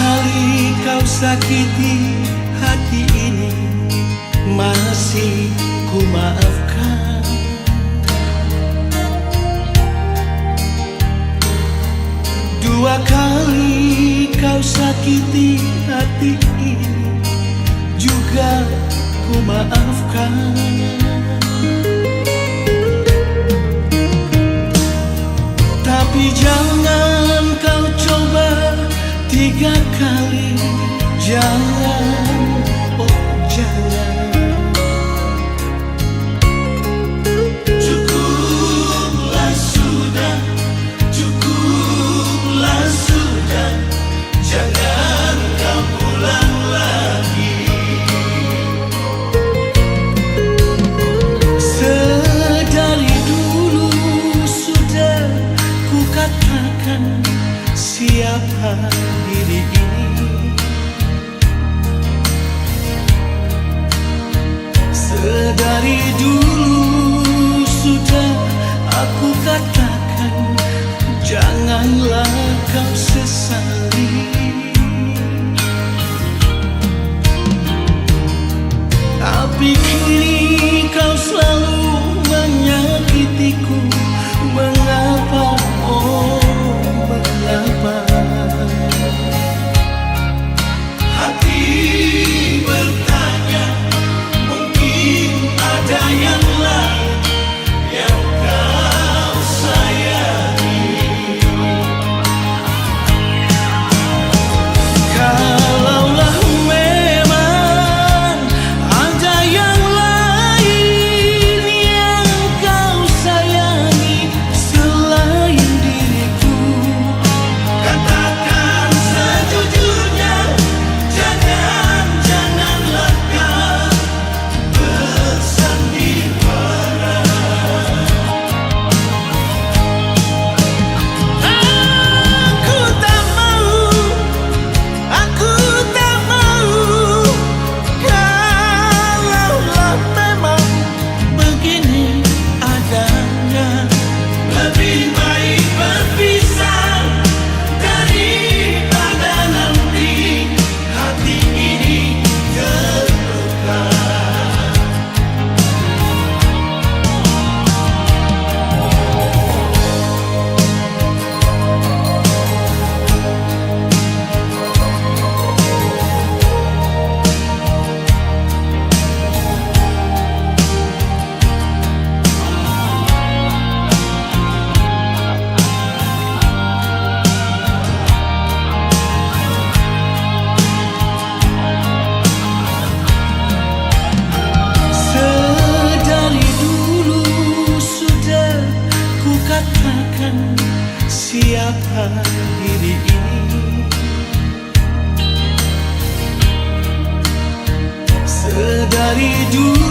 kali kau sakiti hati ini, masih ku maafkan. Dua kali kau sakiti hati ini, juga ku maafkan. Tapi jangan kau coba tiga kali, jangan, oh jangan. Cukuplah sudah, cukuplah sudah, jangan kau ulang lagi. Sedari dulu sudah ku katakan siapa diri ini. Sedari dulu sudah aku katakan, janganlah kau sesali. Tapi kini kau selalu menyakitiku. Mengapa, oh mengapa? Hati bertanya, mungkin ada yang lain yang kau sayangi. Kalaulah memang ada yang lain yang kau sayangi selain diriku, katakan sejujurnya. Janganlah kau bersandiwara. Aku tak mau, aku tak mau. Kalaulah memang begini adanya, lebih baik berpisah daripada nanti hati ini terluka. Sedari dulu sudah ku katakan siapa diri ini. Sedari dulu